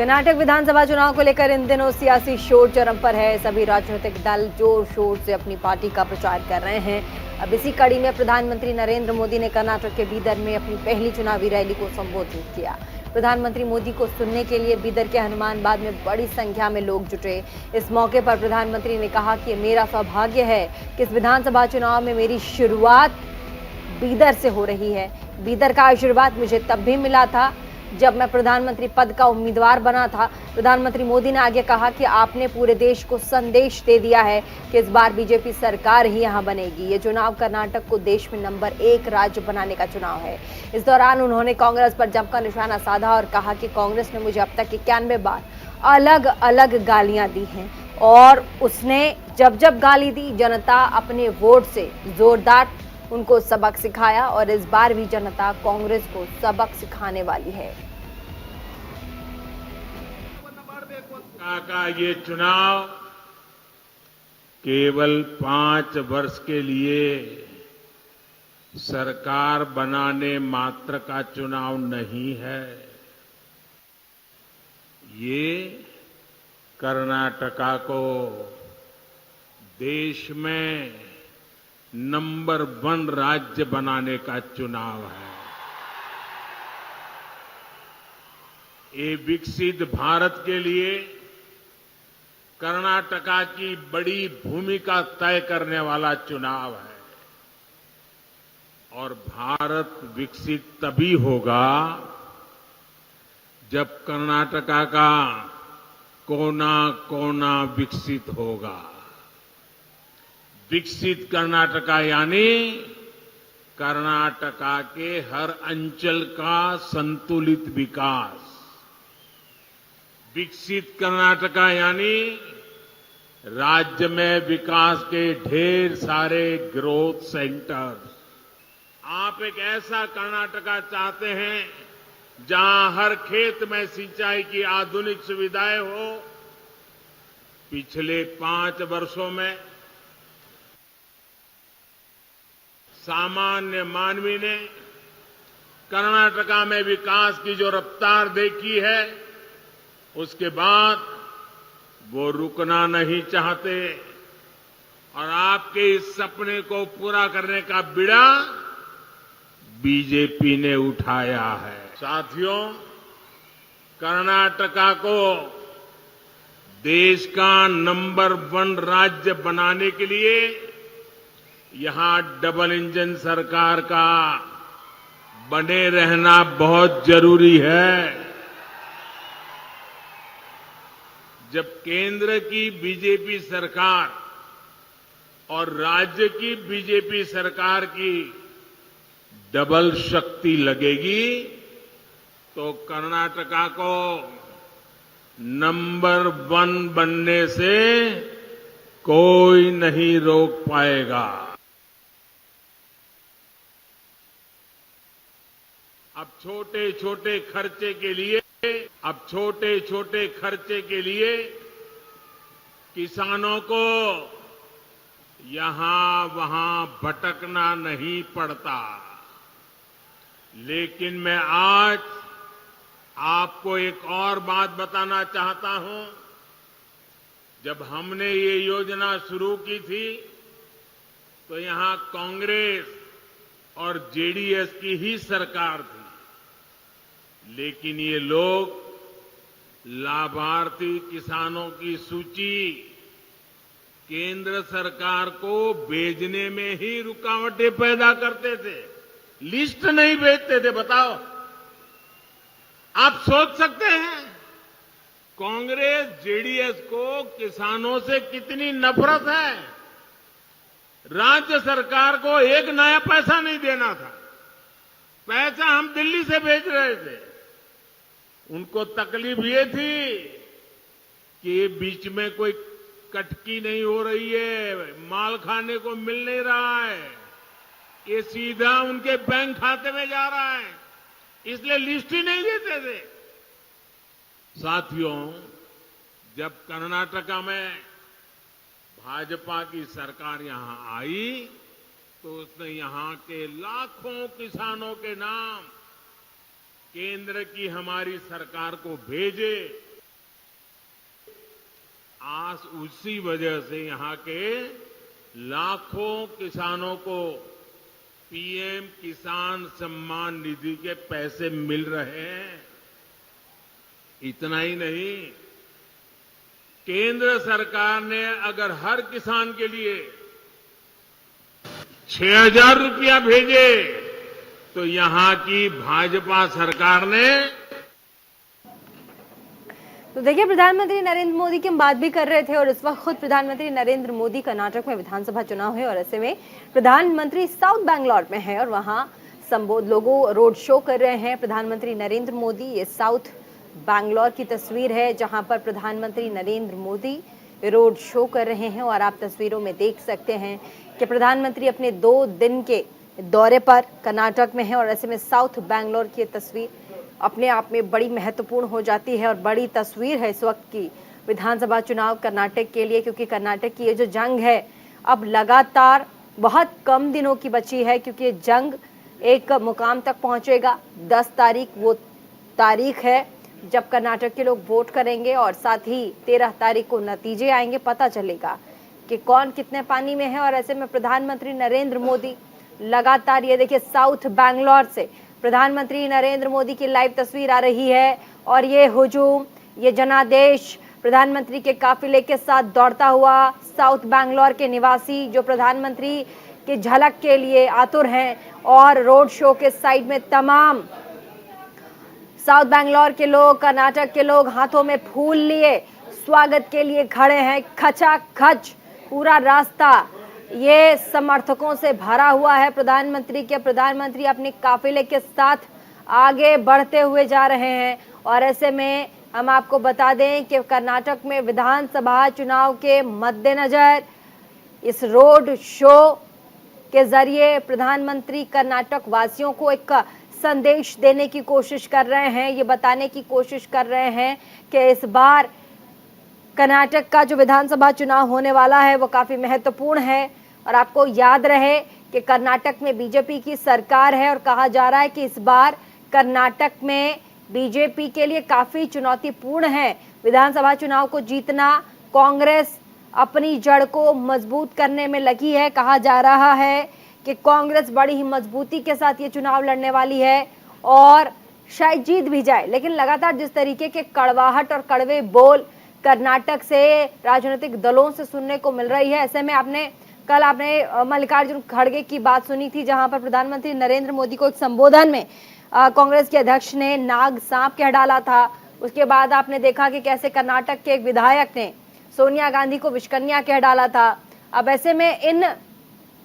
कर्नाटक विधानसभा चुनाव को लेकर इन दिनों सियासी शोर चरम पर है। सभी राजनीतिक दल जोर शोर से अपनी पार्टी का प्रचार कर रहे हैं। अब इसी कड़ी में प्रधानमंत्री नरेंद्र मोदी ने कर्नाटक के बीदर में अपनी पहली चुनावी रैली को संबोधित किया। प्रधानमंत्री मोदी को सुनने के लिए बीदर के हनुमान बाग में बड़ी संख्या में लोग जुटे। इस मौके पर प्रधानमंत्री ने कहा कि मेरा सौभाग्य है कि इस विधानसभा चुनाव में मेरी शुरुआत बीदर से हो रही है। बीदर का आशीर्वाद मुझे तब भी मिला था जब मैं प्रधानमंत्री पद का उम्मीदवार बना था। प्रधानमंत्री मोदी ने आगे कहा कि आपने पूरे देश को संदेश दे दिया है कि इस बार बीजेपी सरकार ही यहां बनेगी। ये चुनाव कर्नाटक को देश में नंबर 1 राज्य बनाने का चुनाव है। इस दौरान उन्होंने कांग्रेस पर जमकर निशाना साधा और कहा कि कांग्रेस ने मुझे अब तक 91 बार अलग अलग गालियां दी हैं और उसने जब जब गाली दी जनता अपने वोट से जोरदार उनको सबक सिखाया और इस बार भी जनता कांग्रेस को सबक सिखाने वाली है। का ये चुनाव केवल 5 वर्ष के लिए सरकार बनाने मात्र का चुनाव नहीं है। ये कर्नाटका को देश में नंबर 1 राज्य बनाने का चुनाव है। ये विकसित भारत के लिए कर्नाटका की बड़ी भूमिका तय करने वाला चुनाव है और भारत विकसित तभी होगा जब कर्नाटका का कोना कोना विकसित होगा। विकसित कर्नाटका यानी कर्नाटका के हर अंचल का संतुलित विकास। विकसित कर्नाटका यानी राज्य में विकास के ढेर सारे ग्रोथ सेंटर्स। आप एक ऐसा कर्नाटका चाहते हैं जहां हर खेत में सिंचाई की आधुनिक सुविधाएं हो। पिछले 5 वर्षों में सामान्य मानवी ने कर्नाटका में विकास की जो रफ्तार देखी है उसके बाद वो रुकना नहीं चाहते और आपके इस सपने को पूरा करने का बीड़ा बीजेपी ने उठाया है। साथियों, कर्नाटका को देश का नंबर 1 राज्य बनाने के लिए यहां डबल इंजन सरकार का बने रहना बहुत जरूरी है। जब केंद्र की बीजेपी सरकार और राज्य की बीजेपी सरकार की डबल शक्ति लगेगी तो कर्नाटका को नंबर 1 बनने से कोई नहीं रोक पाएगा। अब छोटे छोटे खर्चे के लिए किसानों को यहां वहां भटकना नहीं पड़ता। लेकिन मैं आज आपको एक और बात बताना चाहता हूं। जब हमने ये योजना शुरू की थी तो यहां कांग्रेस और जेडीएस की ही सरकार थी, लेकिन ये लोग लाभार्थी किसानों की सूची केंद्र सरकार को भेजने में ही रुकावटें पैदा करते थे, लिस्ट नहीं भेजते थे। बताओ, आप सोच सकते हैं कांग्रेस जेडीएस को किसानों से कितनी नफरत है। राज्य सरकार को एक नया पैसा नहीं देना था, पैसा हम दिल्ली से भेज रहे थे। उनको तकलीफ ये थी कि बीच में कोई कटकी नहीं हो रही है, माल खाने को मिल नहीं रहा है, ये सीधा उनके बैंक खाते में जा रहा है, इसलिए लिस्ट ही नहीं देते थे। साथियों, जब कर्नाटका में भाजपा की सरकार यहां आई तो उसने यहां के लाखों किसानों के नाम केंद्र की हमारी सरकार को भेजे आज उसी वजह से यहाँ के लाखों किसानों को पीएम किसान सम्मान निधि के पैसे मिल रहे हैं। इतना ही नहीं, केंद्र सरकार ने अगर हर किसान के लिए 6,000 रुपया भेजे तो यहां की भाजपा सरकार ने तो देखिए, प्रधानमंत्री नरेंद्र मोदी की हम बात भी कर रहे थे और इस वक्त खुद प्रधानमंत्री नरेंद्र मोदी कर्नाटक में विधानसभा चुनाव है और ऐसे में प्रधानमंत्री साउथ बैंगलोर में है और वहां लोगों रोड शो कर रहे हैं प्रधानमंत्री नरेंद्र मोदी। ये साउथ बैंगलोर की तस्वीर है जहां पर प्रधानमंत्री नरेंद्र मोदी रोड शो कर रहे हैं और आप तस्वीरों में देख सकते हैं कि प्रधानमंत्री अपने 2 दिन के दौरे पर कर्नाटक में है और ऐसे में साउथ बैंगलोर की तस्वीर अपने आप में बड़ी महत्वपूर्ण हो जाती है और बड़ी तस्वीर है इस वक्त की विधानसभा चुनाव कर्नाटक के लिए, क्योंकि कर्नाटक की ये जो जंग है अब लगातार बहुत कम दिनों की बची है, क्योंकि ये जंग एक मुकाम तक पहुंचेगा। 10 तारीख वो तारीख है जब कर्नाटक के लोग वोट करेंगे और साथ ही 13 तारीख को नतीजे आएंगे, पता चलेगा कि कौन कितने पानी में है। और ऐसे में प्रधानमंत्री नरेंद्र मोदी लगातार, ये देखिए साउथ बैंगलोर से प्रधानमंत्री नरेंद्र मोदी की लाइव तस्वीर आ रही है और ये हुजूम, ये जनादेश प्रधानमंत्री के काफिले के साथ दौड़ता हुआ साउथ बैंगलोर के निवासी जो प्रधानमंत्री की झलक के लिए आतुर हैं और रोड शो के साइड में तमाम साउथ बैंगलोर के लोग, कर्नाटक के लोग हाथों में फूल लिए स्वागत के लिए खड़े हैं। खचाखच पूरा रास्ता ये समर्थकों से भरा हुआ है प्रधानमंत्री के। प्रधानमंत्री अपने काफिले के साथ आगे बढ़ते हुए जा रहे हैं और ऐसे में हम आपको बता दें कि कर्नाटक में विधानसभा चुनाव के मद्देनजर इस रोड शो के जरिए प्रधानमंत्री कर्नाटक वासियों को एक संदेश देने की कोशिश कर रहे हैं, ये बताने की कोशिश कर रहे हैं कि इस बार कर्नाटक का जो विधानसभा चुनाव होने वाला है वो काफी महत्वपूर्ण है। और आपको याद रहे कि कर्नाटक में बीजेपी की सरकार है और कहा जा रहा है कि इस बार कर्नाटक में बीजेपी के लिए काफी चुनौतीपूर्ण है विधानसभा चुनाव को जीतना। कांग्रेस अपनी जड़ को मजबूत करने में लगी है। कहा जा रहा है कि कांग्रेस बड़ी ही मजबूती के साथ ये चुनाव लड़ने वाली है और शायद जीत भी जाए, लेकिन लगातार जिस तरीके के कड़वाहट और कड़वे बोल कर्नाटक से राजनीतिक दलों से सुनने को मिल रही है, ऐसे में कल आपने मल्लिकार्जुन खड़गे की बात सुनी थी जहां पर प्रधानमंत्री नरेंद्र मोदी को एक संबोधन में कांग्रेस के अध्यक्ष ने नाग सांप कह डाला था। उसके बाद आपने देखा कि कैसे कर्नाटक के एक विधायक ने सोनिया गांधी को विष्कन्या कह डाला था। अब ऐसे में इन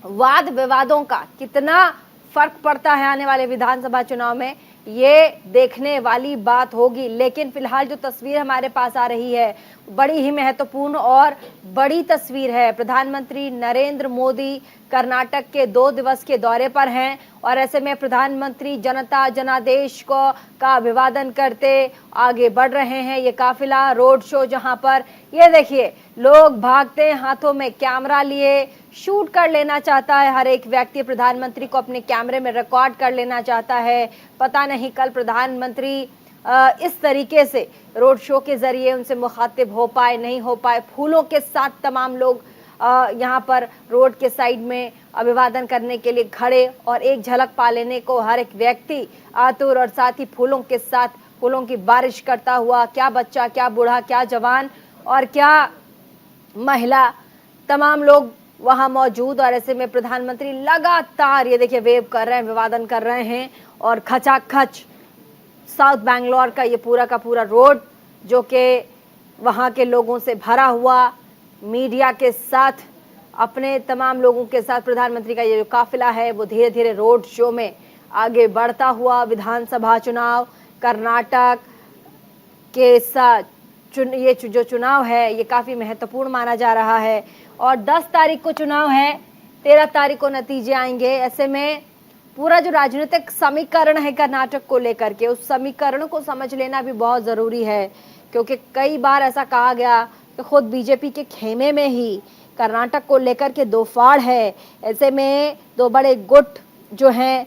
वाद विवादों का कितना फर्क पड़ता है आने वाले विधानसभा चुनाव में, ये देखने वाली बात होगी। लेकिन फिलहाल जो तस्वीर हमारे पास आ रही है बड़ी ही महत्वपूर्ण और बड़ी तस्वीर है। प्रधानमंत्री नरेंद्र मोदी कर्नाटक के 2 दिवस के दौरे पर हैं और ऐसे में प्रधानमंत्री जनता जनादेश का अभिवादन करते आगे बढ़ रहे हैं। ये काफिला रोड शो जहां पर ये देखिए लोग भागते हैं हाथों में कैमरा लिए, शूट कर लेना चाहता है हर एक व्यक्ति, प्रधानमंत्री को अपने कैमरे में रिकॉर्ड कर लेना चाहता है। पता नहीं कल प्रधानमंत्री इस तरीके से रोड शो के जरिए उनसे मुखातिब हो पाए नहीं हो पाए। फूलों के साथ तमाम लोग यहाँ पर रोड के साइड में अभिवादन करने के लिए खड़े और एक झलक पा लेने को हर एक व्यक्ति आतुर और साथ ही फूलों के साथ फूलों की बारिश करता हुआ, क्या बच्चा क्या बूढ़ा क्या जवान और क्या महिला, तमाम लोग वहां मौजूद। और ऐसे में प्रधानमंत्री लगातार ये देखिए वेव कर रहे हैं, अभिवादन कर रहे हैं और खचाखच साउथ बैंगलोर का ये पूरा का पूरा रोड जो कि वहां के लोगों से भरा हुआ, मीडिया के साथ अपने तमाम लोगों के साथ प्रधानमंत्री का ये जो काफिला है वो धीरे धीरे रोड शो में आगे बढ़ता हुआ विधानसभा चुनाव कर्नाटक के साथ ये जो चुनाव है ये काफी महत्वपूर्ण माना जा रहा है। और 10 तारीख को चुनाव है, 13 तारीख को नतीजे आएंगे। ऐसे में पूरा जो राजनीतिक समीकरण है कर्नाटक को लेकर के, उस समीकरण को समझ लेना भी बहुत जरूरी है, क्योंकि कई बार ऐसा कहा गया कि खुद बीजेपी के खेमे में ही कर्नाटक को लेकर के 2 फाड़ है। ऐसे में 2 बड़े गुट जो हैं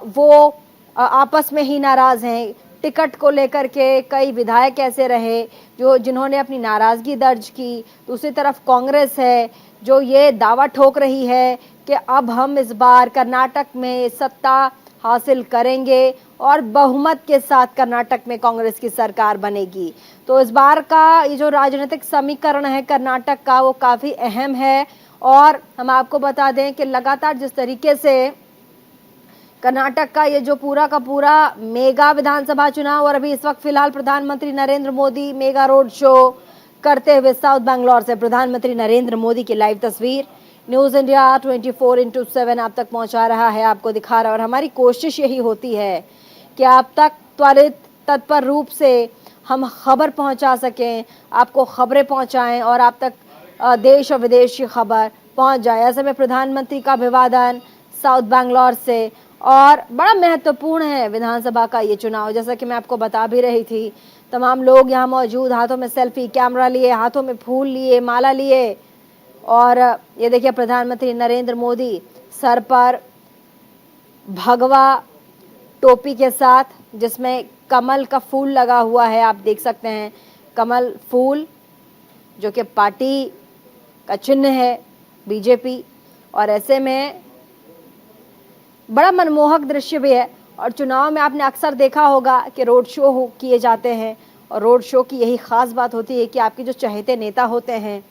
वो आपस में ही नाराज हैं। टिकट को लेकर के कई विधायक ऐसे रहे जिन्होंने अपनी नाराजगी दर्ज की। दूसरी तरफ कांग्रेस है जो ये दावा ठोक रही है कि अब हम इस बार कर्नाटक में सत्ता हासिल करेंगे और बहुमत के साथ कर्नाटक में कांग्रेस की सरकार बनेगी। तो इस बार का ये जो राजनीतिक समीकरण है कर्नाटक का, वो काफी अहम है। और हम आपको बता दें कि लगातार जिस तरीके से कर्नाटक का ये जो पूरा का पूरा मेगा विधानसभा चुनाव और अभी इस वक्त फिलहाल प्रधानमंत्री Narendra Modi mega road show करते हुए साउथ बैंगलोर से प्रधानमंत्री नरेंद्र मोदी की लाइव तस्वीर न्यूज इंडिया 24/7 आप तक पहुंचा रहा है, आपको दिखा रहा है। और हमारी कोशिश यही होती है कि आप तक त्वरित तत्पर रूप से हम खबर पहुंचा सकें, आपको खबरें पहुंचाएं और आप तक देश और विदेश की खबर पहुंच जाए। ऐसे में प्रधानमंत्री का अभिवादन साउथ बैंगलोर से। और बड़ा महत्वपूर्ण है विधानसभा का ये चुनाव, जैसा कि मैं आपको बता भी रही थी। तमाम लोग यहाँ मौजूद, हाथों में सेल्फी कैमरा लिए, हाथों में फूल लिए, माला लिए। और ये देखिए प्रधानमंत्री नरेंद्र मोदी सर पर भगवा टोपी के साथ जिसमें कमल का फूल लगा हुआ है, आप देख सकते हैं कमल फूल जो कि पार्टी का चिन्ह है बीजेपी। और ऐसे में बड़ा मनमोहक दृश्य भी है। और चुनाव में आपने अक्सर देखा होगा कि रोड शो किए जाते हैं और रोड शो की यही खास बात होती है कि आपके जो चहेते नेता होते हैं,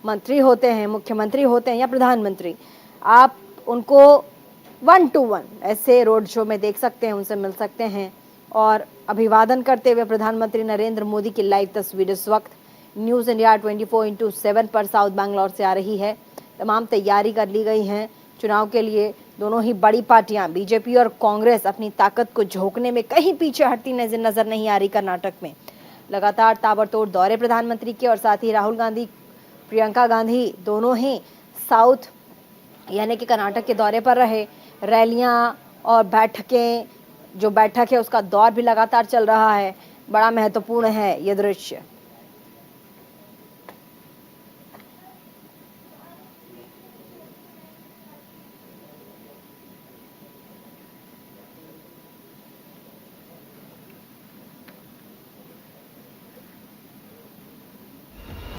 मंत्री होते हैं, मुख्यमंत्री होते हैं या प्रधानमंत्री, आप उनको 1 to 1 ऐसे रोड शो में देख सकते हैं, उनसे मिल सकते हैं। और अभिवादन करते हुए प्रधानमंत्री नरेंद्र मोदी की लाइव तस्वीर इस वक्त न्यूज इंडिया 24/7 पर साउथ बैंगलोर से आ रही है। तमाम तैयारी कर ली गई हैं चुनाव के लिए। दोनों ही बड़ी पार्टियां बीजेपी और कांग्रेस अपनी ताकत को झोंकने में कहीं पीछे हटती नजर नहीं आ रही। कर्नाटक में लगातार ताबड़तोड़ दौरे प्रधानमंत्री के और साथ ही राहुल गांधी, प्रियंका गांधी दोनों ही साउथ यानी कि कर्नाटक के दौरे पर रहे। रैलियां और बैठकें, जो बैठक है उसका दौर भी लगातार चल रहा है। बड़ा महत्वपूर्ण है ये दृश्य।